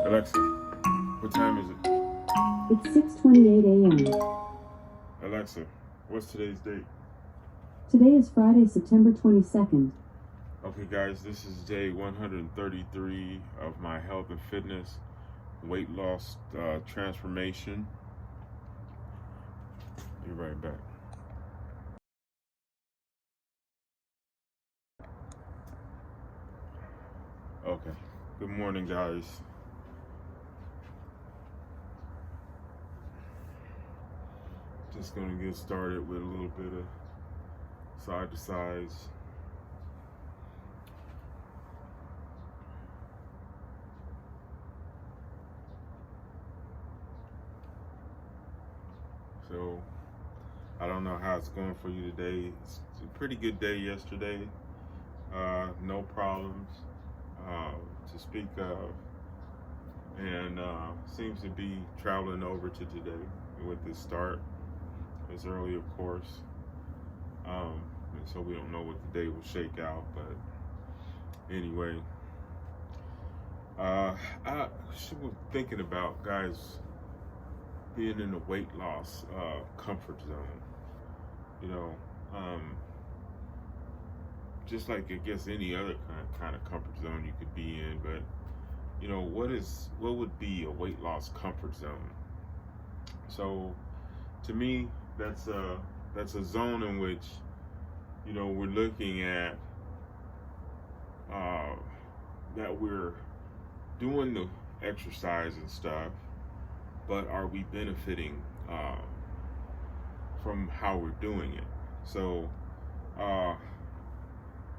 Alexa, what time is it? It's 6:28 a.m. Alexa, what's today's date? Today is Friday, September 22nd. Okay, guys, this is day 133 of my health and fitness weight loss transformation. Be right back. Okay, good morning, guys. Just gonna get started with a little bit of side to sides. So I don't know how it's going for you today. It's a pretty good day yesterday. No problems to speak of, and seems to be traveling over to today with the start. It's early, of course, and so we don't know what the day will shake out. But anyway, I was thinking about, guys, being in the weight loss comfort zone. You know, just like I guess any other kind of comfort zone you could be in, but you know, what would be a weight loss comfort zone? So to me, that's a zone in which, you know, we're looking at that we're doing the exercise and stuff, but are we benefiting from how we're doing it? So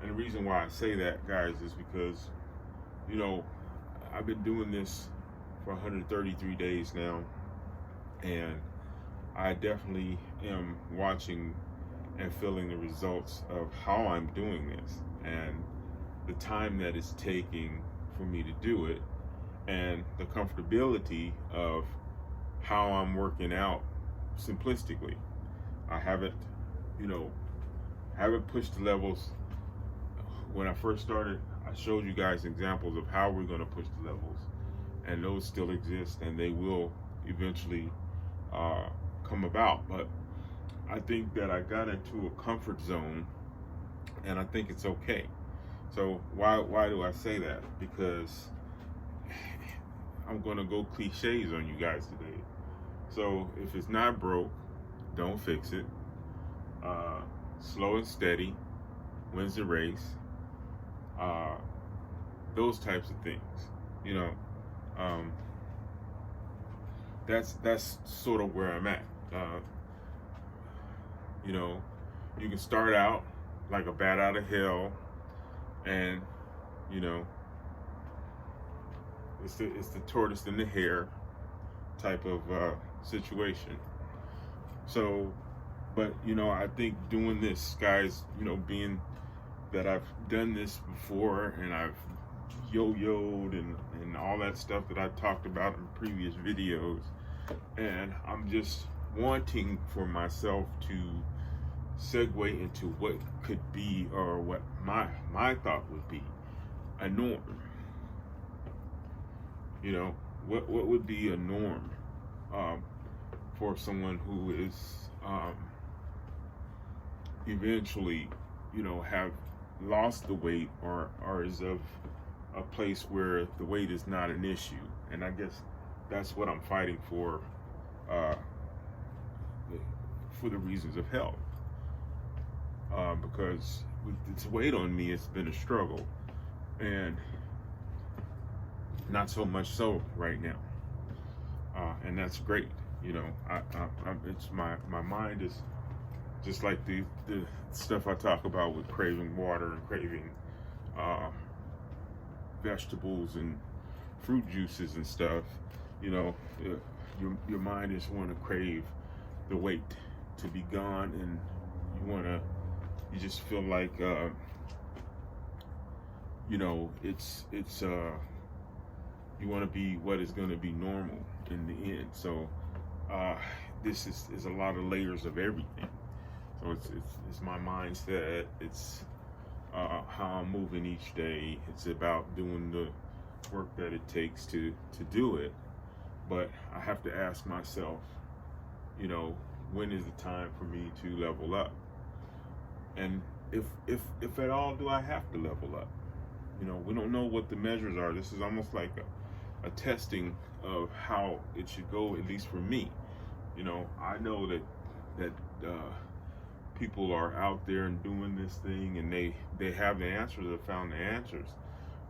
and the reason why I say that, guys, is because, you know, I've been doing this for 133 days now, and I definitely am watching and feeling the results of how I'm doing this and the time that it's taking for me to do it, and the comfortability of how I'm working out simplistically. I haven't pushed the levels. When I first started, I showed you guys examples of how we're going to push the levels, and those still exist, and they will eventually come about. But I think that I got into a comfort zone, and I think it's okay. So why do I say that? Because I'm going to go cliches on you guys today. So if it's not broke, don't fix it. Slow and steady wins the race. Those types of things, you know. That's sort of where I'm at. You know, you can start out like a bat out of hell, and you know, it's the tortoise and the hare type of situation. So, but you know, I think doing this, guys, you know, being that I've done this before and I've yo-yoed and all that stuff that I've talked about in previous videos, and I'm just wanting for myself to segue into what could be, or what my thought would be, a norm. You know, what would be a norm for someone who is eventually, you know, have lost the weight, or is of a place where the weight is not an issue. And I guess that's what I'm fighting for the reasons of health, because with this weight on me, it's been a struggle, and not so much so right now, and that's great. You know, it's my mind is just like the stuff I talk about with craving water and craving vegetables and fruit juices and stuff. You know, your mind is want to crave the weight to be gone, and you just feel like you know, it's you want to be what is going to be normal in the end. So this is a lot of layers of everything. So it's my mindset. It's how I'm moving each day. It's about doing the work that it takes to do it. But I have to ask myself, you know, when is the time for me to level up? And if at all do I have to level up? You know, we don't know what the measures are. This is almost like a testing of how it should go, at least for me. You know, I know that people are out there and doing this thing, and they have the answers, have found the answers,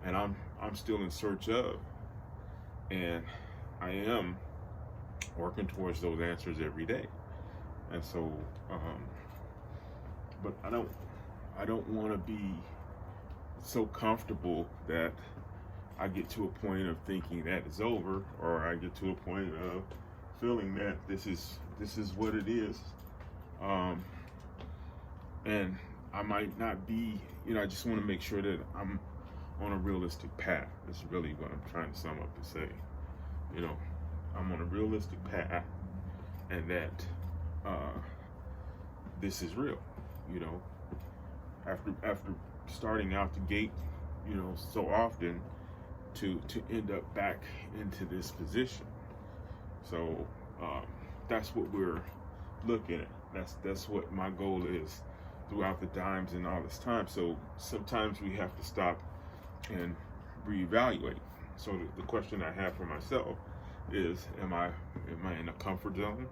and I'm still in search of, and I am working towards those answers every day. And so, but I don't want to be so comfortable that I get to a point of thinking that it's over, or I get to a point of feeling that this is what it is. And I might not be, you know, I just want to make sure that I'm on a realistic path. That's really what I'm trying to sum up to say. You know, I'm on a realistic path, and that this is real. You know, after starting out the gate, you know, so often to end up back into this position. So that's what we're looking at. That's what my goal is throughout the times and all this time. So sometimes we have to stop and reevaluate. So the question I have for myself is, am I in a comfort zone?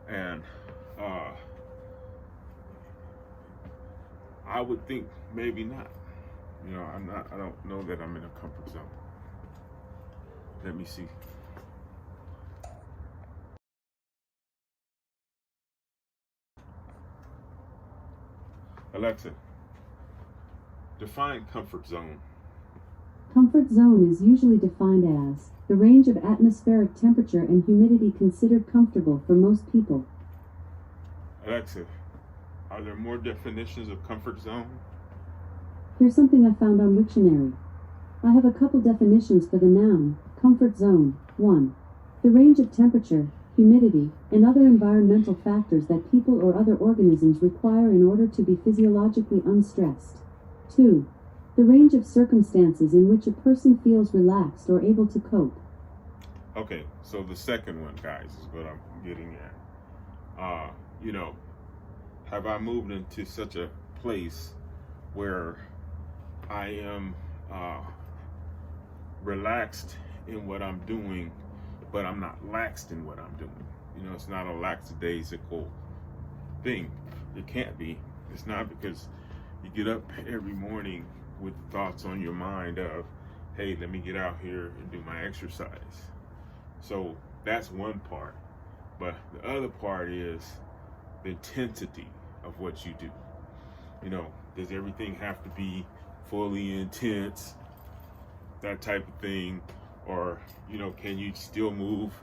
And I would think maybe not. You know, I don't know that I'm in a comfort zone. Let me see. Alexa, define comfort zone. Comfort zone is usually defined as the range of atmospheric temperature and humidity considered comfortable for most people. Alexa, are there more definitions of comfort zone? Here's something I found on Wiktionary. I have a couple definitions for the noun, comfort zone. 1. The range of temperature, humidity, and other environmental factors that people or other organisms require in order to be physiologically unstressed. 2. The range of circumstances in which a person feels relaxed or able to cope. Okay, so the second one, guys, is what I'm getting at. You know, have I moved into such a place where I am relaxed in what I'm doing, but I'm not laxed in what I'm doing? You know, it's not a lackadaisical thing. It can't be. It's not, because you get up every morning with thoughts on your mind of, hey, let me get out here and do my exercise. So that's one part. But the other part is the intensity of what you do. You know, does everything have to be fully intense, that type of thing? Or, you know, can you still move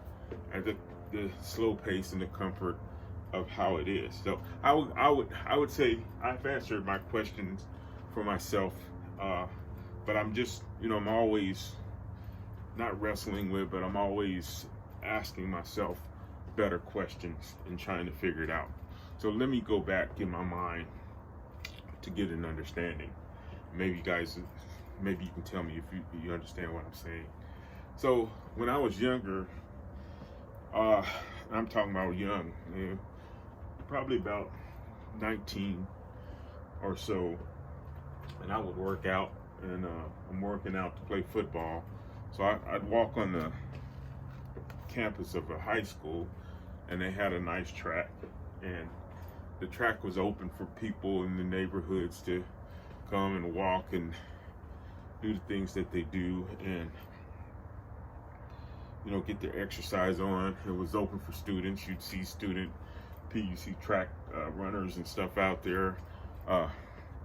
at the slow pace and the comfort of how it is? So I would say I've answered my questions for myself, but I'm just, you know, I'm always not wrestling with, but I'm always asking myself better questions and trying to figure it out. So let me go back in my mind to get an understanding. Maybe you guys, maybe you can tell me if you understand what I'm saying. So when I was younger, I'm talking about young, probably about 19 or so, and I would work out, and I'm working out to play football. So I'd walk on the campus of a high school, and they had a nice track, and the track was open for people in the neighborhoods to come and walk and do the things that they do, and, you know, get their exercise on. It was open for students. You'd see track runners and stuff out there,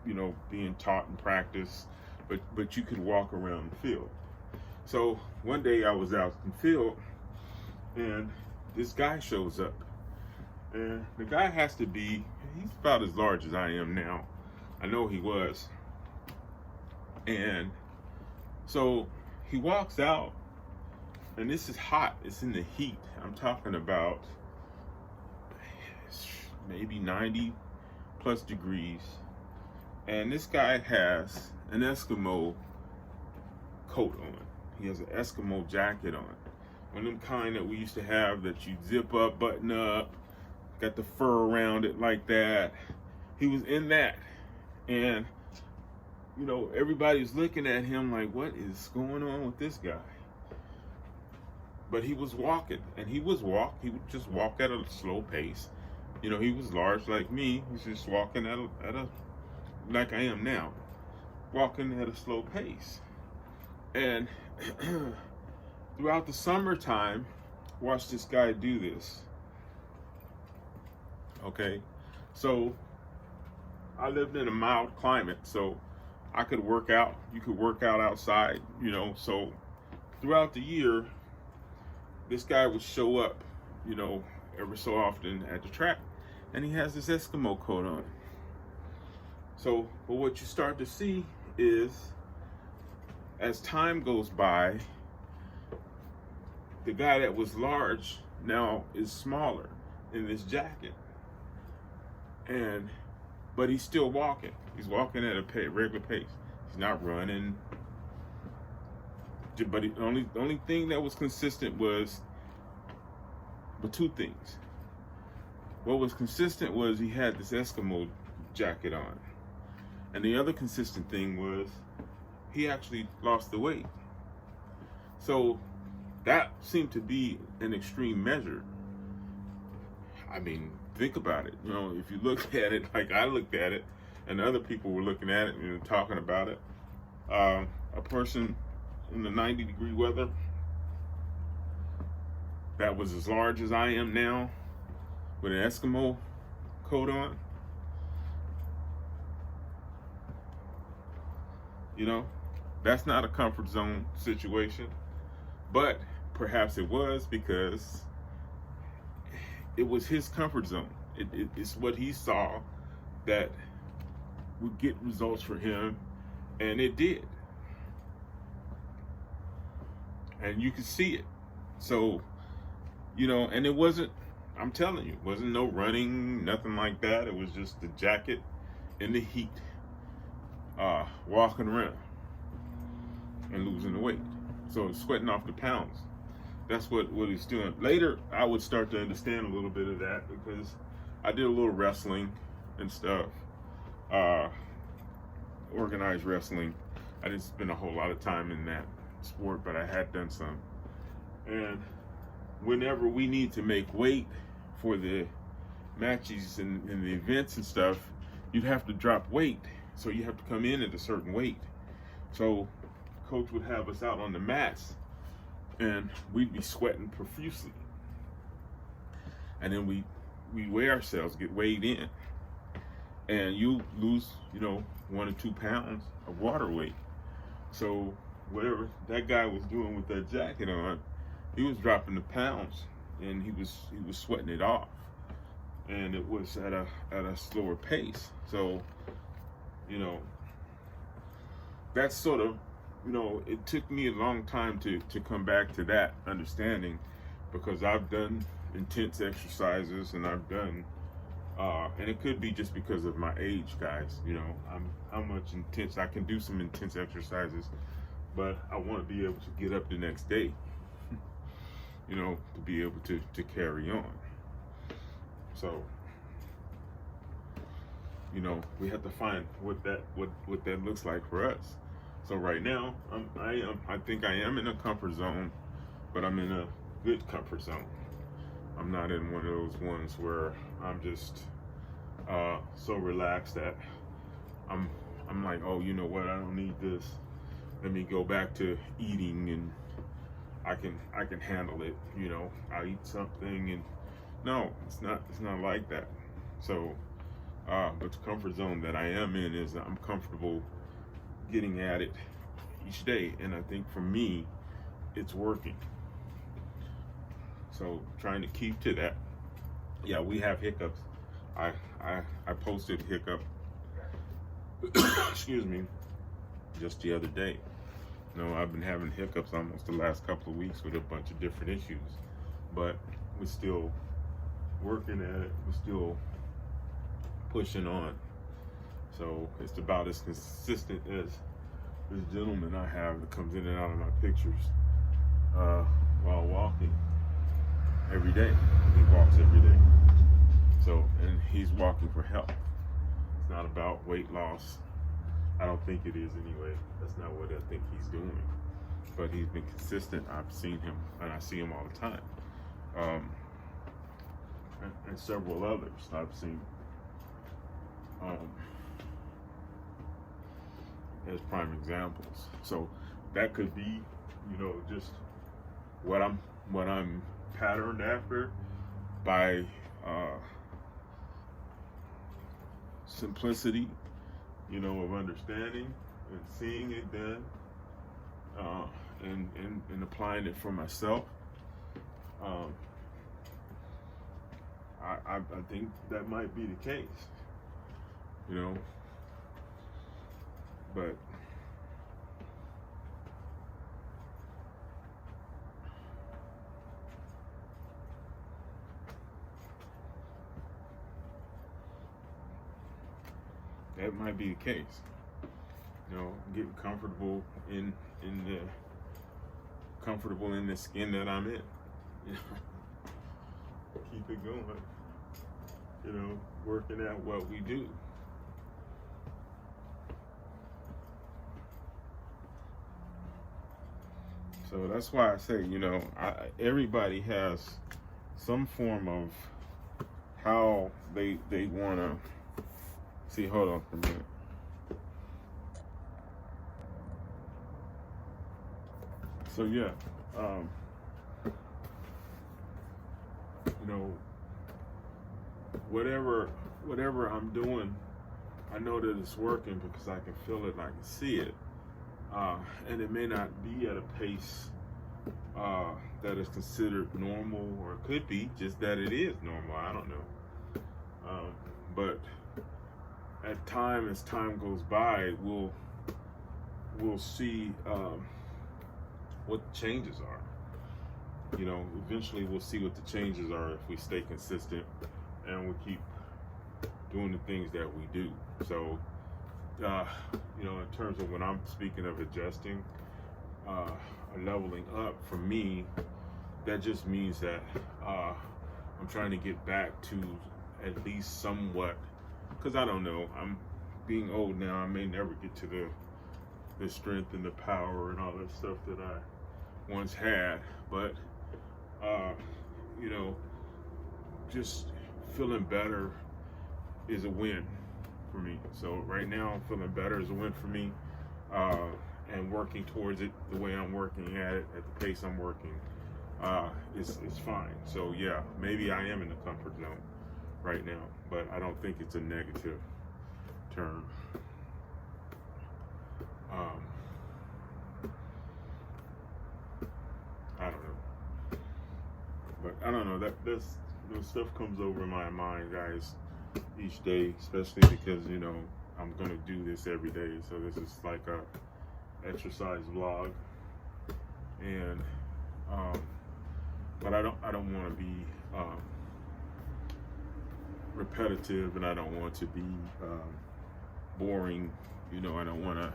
you know, being taught and practice, but you could walk around the field. So one day I was out in the field, and this guy shows up, and the guy has to be, he's about as large as I am now. I know he was. And so he walks out, and this is hot. It's in the heat. I'm talking about maybe 90 plus degrees. And this guy has an Eskimo coat on. He has an Eskimo jacket on. One of them kind that we used to have that you zip up, button up, got the fur around it like that. He was in that. And, you know, everybody's looking at him like, what is going on with this guy? But he was walking, and he would just walk at a slow pace. You know, he was large like me. He's just walking at a like I am now, walking at a slow pace. And throughout the summertime, watch this guy do this. Okay, so I lived in a mild climate, so I could work out. You could work out outside, you know. So throughout the year, this guy would show up, you know, every so often at the track, and he has this Eskimo coat on. So, but what you start to see is, as time goes by, the guy that was large now is smaller in this jacket, but he's still walking. He's walking at a regular pace. He's not running. But the only thing that was consistent was, but two things. What was consistent was he had this Eskimo jacket on. And the other consistent thing was he actually lost the weight. So that seemed to be an extreme measure. I mean, think about it. You know, if you look at it like I looked at it, and other people were looking at it and talking about it, a person in the 90-degree weather that was as large as I am now with an Eskimo coat on, you know, that's not a comfort zone situation. But perhaps it was because it was his comfort zone. It's what he saw that would get results for him, and it did. And you could see it. So, you know, and it wasn't, I'm telling you, it wasn't no running, nothing like that. It was just the jacket in the heat, walking around and losing the weight. So sweating off the pounds. That's what he's doing. Later, I would start to understand a little bit of that because I did a little wrestling and stuff, organized wrestling. I didn't spend a whole lot of time in that sport, but I had done some. And whenever we need to make weight for the matches and the events and stuff, you'd have to drop weight. So you have to come in at a certain weight. So coach would have us out on the mats and we'd be sweating profusely. And then we weigh ourselves, get weighed in. And you lose, you know, 1 or 2 pounds of water weight. So whatever that guy was doing with that jacket on, he was dropping the pounds and he was sweating it off. And it was at a slower pace. So, you know, that's sort of, you know, it took me a long time to come back to that understanding, because I've done intense exercises and I've done, and it could be just because of my age, guys, you know, how much intense, I can do some intense exercises, but I want to be able to get up the next day, you know, to be able to carry on. So, you know, we have to find what that looks like for us. So right now, I think I am in a comfort zone, but I'm in a good comfort zone. I'm not in one of those ones where I'm just so relaxed that I'm like, oh, you know what? I don't need this. Let me go back to eating, and I can handle it. You know, I eat something, and no, it's not like that. So, but the comfort zone that I am in is I'm comfortable getting at it each day, and I think for me it's working. So trying to keep to that. Yeah, we have hiccups. I posted hiccup excuse me, just the other day. You know, I've been having hiccups almost the last couple of weeks with a bunch of different issues, but we're still working at it. We're still pushing on. So it's about as consistent as this gentleman I have that comes in and out of my pictures while walking every day. He walks every day. So, and he's walking for health. It's not about weight loss. I don't think it is anyway. That's not what I think he's doing. But he's been consistent. I've seen him, and I see him all the time. And several others I've seen as prime examples. So that could be, just what I'm patterned after by simplicity, of understanding and seeing it then, and applying it for myself. I think that might be the case, but that might be the case. Getting comfortable in the skin that I'm in. Keep it going. Working at what we do. So that's why I say, everybody has some form of how they want to see. Hold on for a minute. So yeah, whatever I'm doing, I know that it's working because I can feel it and I can see it. And it may not be at a pace that is considered normal, or it could be just that it is normal. I don't know. But as time goes by, we'll see what the changes are. Eventually we'll see what the changes are if we stay consistent and we keep doing the things that we do. So, in terms of when I'm speaking of adjusting, or leveling up, for me, that just means that I'm trying to get back to at least somewhat, because I don't know, I'm being old now, I may never get to the strength and the power and all that stuff that I once had, but just feeling better is a win for me. So right now, I'm feeling better is a win for me, and working towards it the way I'm working at it, at the pace I'm working, is fine. So yeah, maybe I am in the comfort zone right now, but I don't think it's a negative term. I don't know, but I don't know, that stuff comes over my mind, guys, each day, especially because I'm gonna do this every day. So this is like a exercise vlog, and but I don't want to be repetitive, and I don't want to be boring. I don't want to.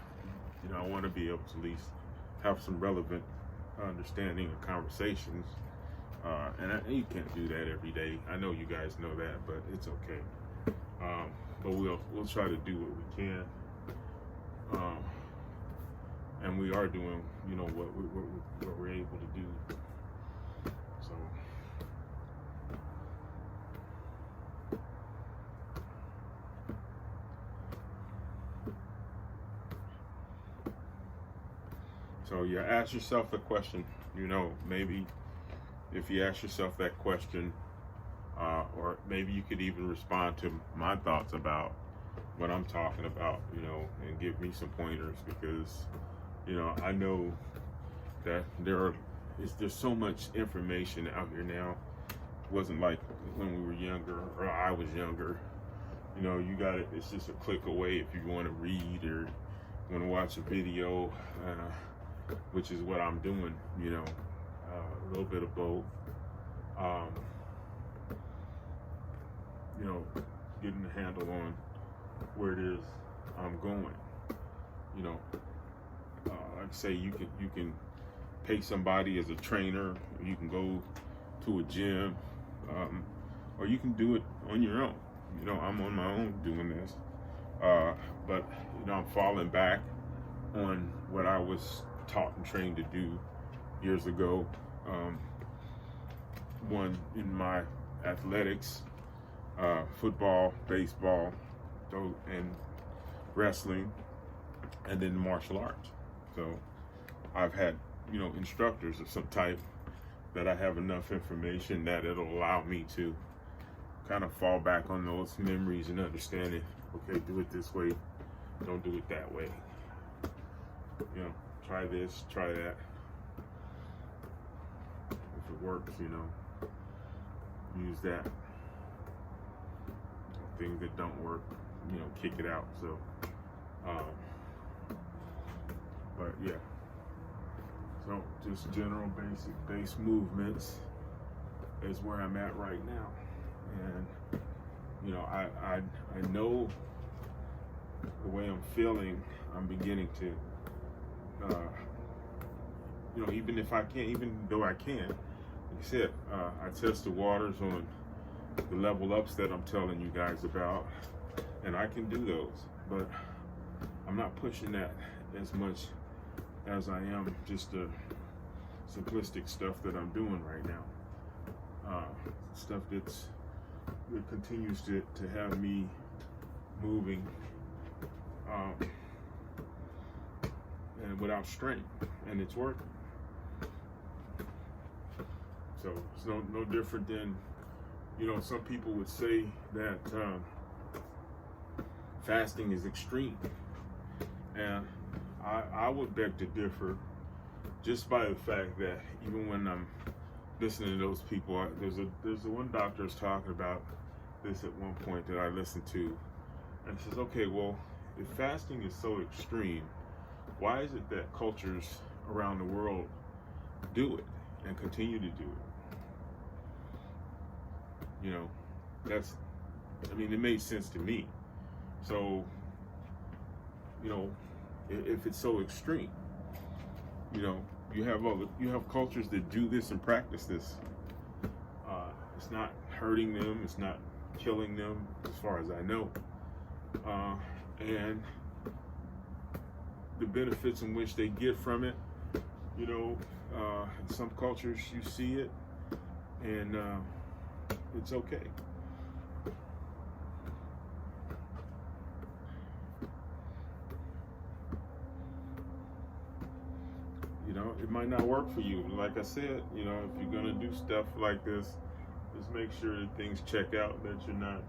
I want to be able to at least have some relevant understanding of conversations, and you can't do that every day. I know you guys know that, but it's okay. But we'll try to do what we can, and we are doing what we're able to do. So yeah, ask yourself the question. Maybe if you ask yourself that question, or maybe you could even respond to my thoughts about what I'm talking about, and give me some pointers, because I know that there's so much information out here now. It wasn't like when we were younger, or I was younger. You got it. It's just a click away if you want to read or want to watch a video, which is what I'm doing. A little bit of both. getting a handle on where it is I'm going. You know, like I say, you can pay somebody as a trainer, or you can go to a gym, or you can do it on your own. You know, I'm on my own doing this, but you know, I'm falling back on what I was taught and trained to do years ago. One in my athletics, football, baseball, and wrestling, and then martial arts. So I've had, you know, instructors of some type that I have enough information that it'll allow me to kind of fall back on those memories and understanding, okay, do it this way, don't do it that way. You know, try this, try that. If it works, you know, use that. Things that don't work, you know, kick it out. So, but yeah. So just general basic base movements is where I'm at right now. And, you know, I know the way I'm feeling, I'm beginning to, you know, even though I can, like I said, I test the waters on the level ups that I'm telling you guys about, and I can do those, but I'm not pushing that as much as I am just the simplistic stuff that I'm doing right now. Stuff that continues to have me moving, and without strain, and it's working. So it's no different than, you know, some people would say that fasting is extreme, and I would beg to differ, just by the fact that even when I'm listening to those people, there's a one doctor is talking about this at one point that I listened to, and says, okay, well, if fasting is so extreme, why is it that cultures around the world do it and continue to do it? You know, it made sense to me. So, you know, if it's so extreme, you know, you have cultures that do this and practice this. It's not hurting them, it's not killing them, as far as I know. And the benefits in which they get from it, you know, in some cultures you see it, and it's okay. You know, it might not work for you. Like I said, you know, if you're gonna do stuff like this, just make sure that things check out, that you're not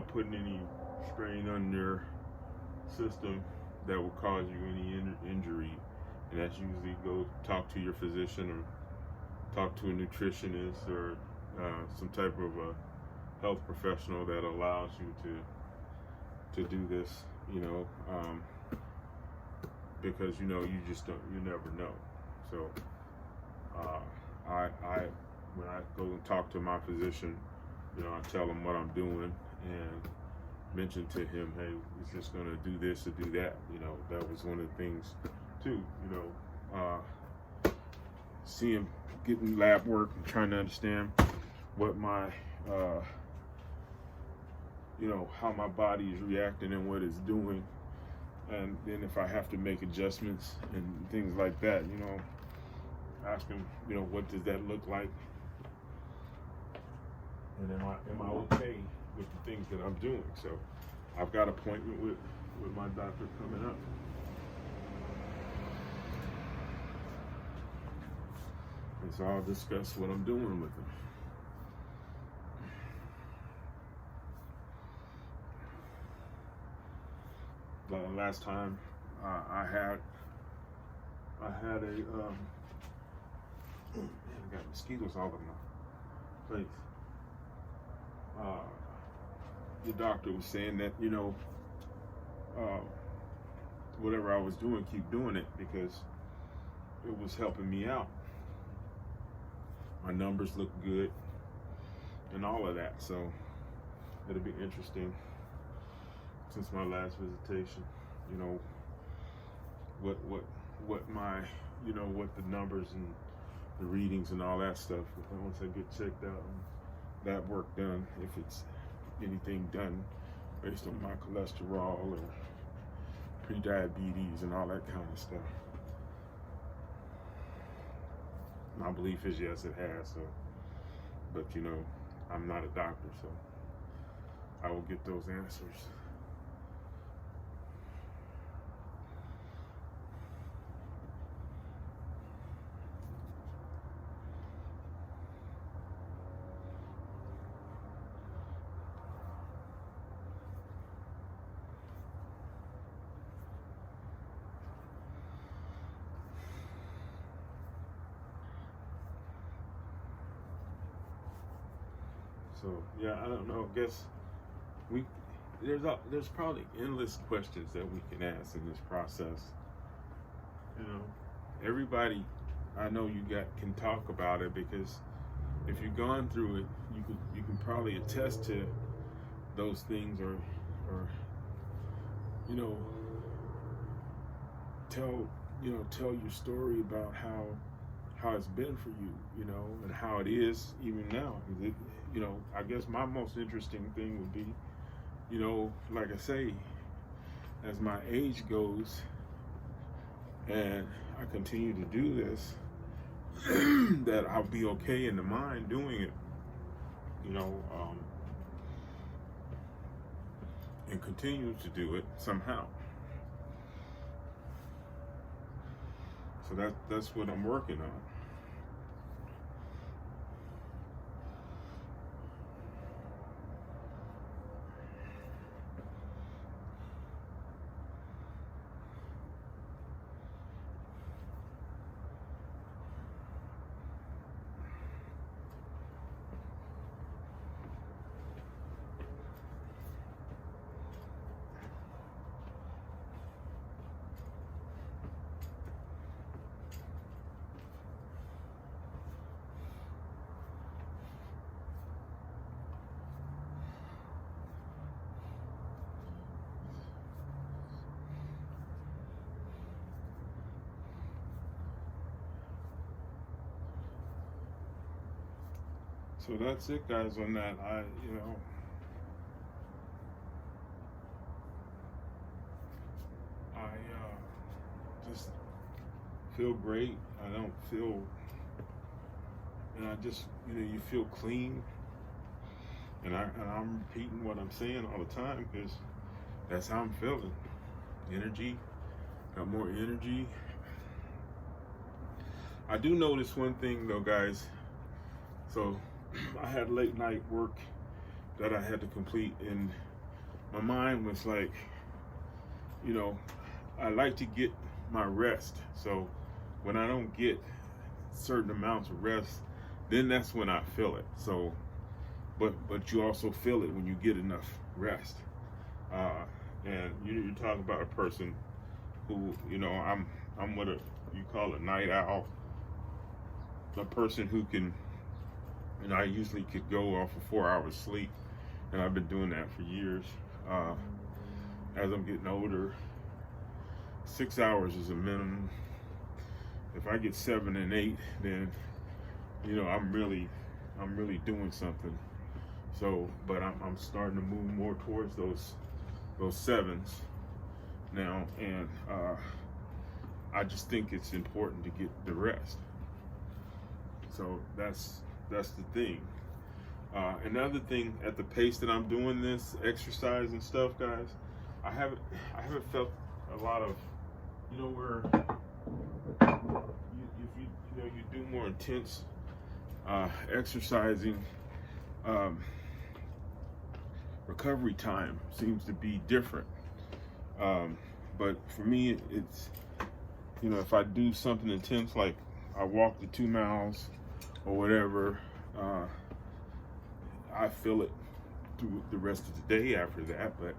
putting any strain on your system that will cause you any injury. And that's usually go talk to your physician or talk to a nutritionist or some type of a health professional that allows you to do this, you know, because, you know, you never know. So when I go and talk to my physician, you know, I tell him what I'm doing and mention to him, hey, he's just gonna do this or do that. You know, that was one of the things too, you know, seeing, getting lab work and trying to understand what my, you know, how my body is reacting and what it's doing. And then if I have to make adjustments and things like that, you know, ask him, you know, what does that look like? And am I okay with the things that I'm doing? So I've got an appointment with my doctor coming up. And so I'll discuss what I'm doing with him. Last time I had a man, I got mosquitoes all over my place. The doctor was saying that, you know, whatever I was doing, keep doing it, because it was helping me out. My numbers look good and all of that. So it'll be interesting since my last visitation. You know, what my, you know, what the numbers and the readings and all that stuff. Once I get checked out and that work done, if it's anything done based on my cholesterol or pre-diabetes and all that kind of stuff. My belief is yes, it has. So, but you know, I'm not a doctor, so I will get those answers. So yeah, I don't know. I guess there's probably endless questions that we can ask in this process. You know, everybody I know can talk about it, because if you've gone through it, you can probably attest to those things, or you know, tell your story about how it's been for you, you know, and how it is even now. You know, I guess my most interesting thing would be, you know, like I say, as my age goes and I continue to do this, that I'll be okay in the mind doing it, you know, and continue to do it somehow. So that's what I'm working on. So that's it, guys, on that. I just feel great. I don't feel, and I just, you feel clean. And I'm repeating what I'm saying all the time, because that's how I'm feeling. Energy, got more energy. I do notice one thing though, guys. So I had late night work that I had to complete, and my mind was like, I like to get my rest. So when I don't get certain amounts of rest, then that's when I feel it. So, but you also feel it when you get enough rest. And you're talking about a person who, I'm what you call a night owl. A person who can, I usually could go off of 4 hours sleep, and I've been doing that for years. As I'm getting older, 6 hours is a minimum. If I get 7 and 8, then I'm really doing something. So, but I'm starting to move more towards those 7s now, and I just think it's important to get the rest. So that's the thing. Another thing, at the pace that I'm doing this exercise and stuff, guys, I haven't felt a lot of, where you do more intense exercising, recovery time seems to be different. But for me, it's, if I do something intense, like I walk the 2 miles or whatever, I feel it through the rest of the day after that. But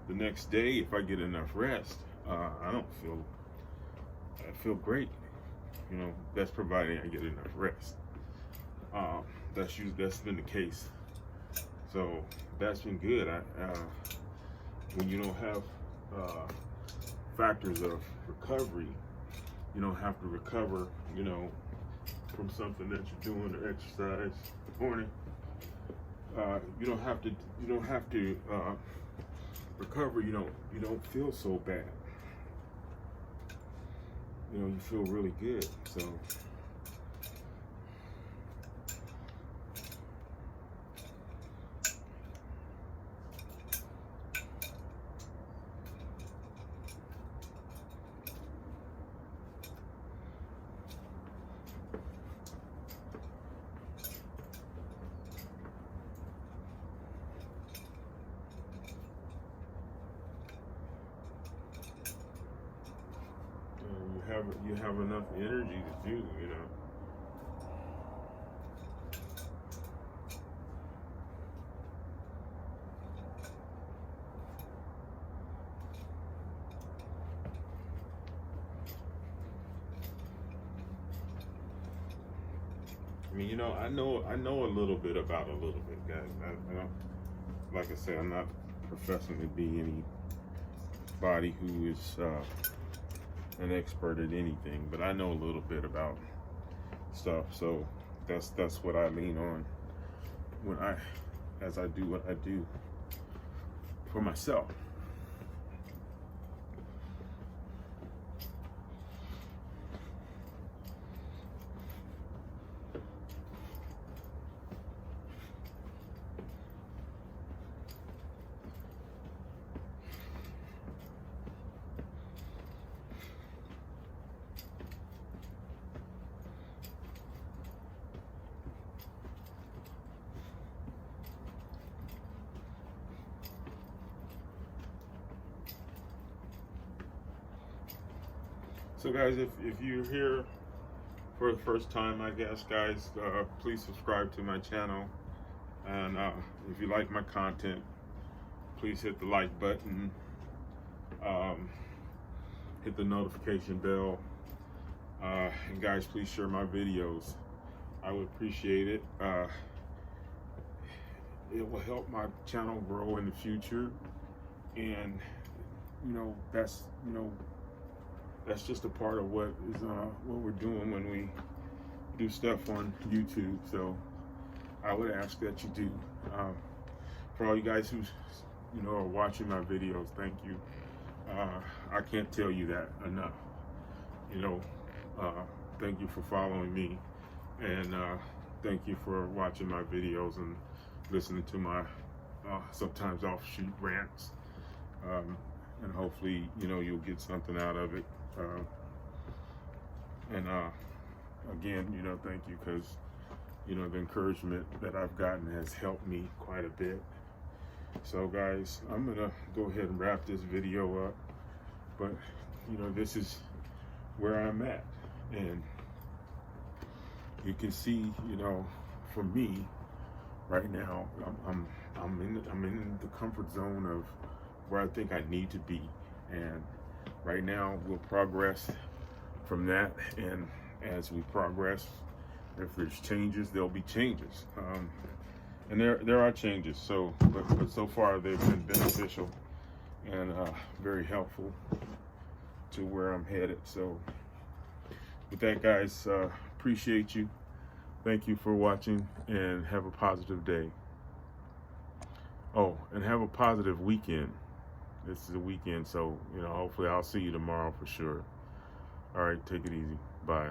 the next day, if I get enough rest, I feel great. That's providing I get enough rest. That's been the case. So that's been good. When you don't have factors of recovery, you don't have to recover, from something that you're doing or exercise in the morning. You don't have to recover. You don't feel so bad. You feel really good. So you have enough energy to do, I know a little bit about a little bit, guys. I don't, like I said, I'm not professing to be anybody who is an expert at anything, but I know a little bit about stuff. So that's what I lean on as I do what I do for myself. So guys, if you're here for the first time, I guess, guys, please subscribe to my channel. And if you like my content, please hit the like button, hit the notification bell, and guys, please share my videos. I would appreciate it. It will help my channel grow in the future, and that's just a part of what we're doing when we do stuff on YouTube. So I would ask that you do. For all you guys who are watching my videos, thank you. I can't tell you that enough. Thank you for following me, and thank you for watching my videos and listening to my sometimes offshoot rants. And hopefully, you'll get something out of it. Again, thank you, because, the encouragement that I've gotten has helped me quite a bit. So guys, I'm gonna go ahead and wrap this video up, but this is where I'm at, and you can see, for me right now, I'm in the comfort zone of where I think I need to be, and right now we'll progress from that. And as we progress, if there's changes, there'll be changes, and there are changes. So but so far they've been beneficial and very helpful to where I'm headed. So with that, guys, appreciate you. Thank you for watching, and have a positive day. Oh, and have a positive weekend. This is a weekend, so hopefully I'll see you tomorrow for sure. All right, take it easy. Bye.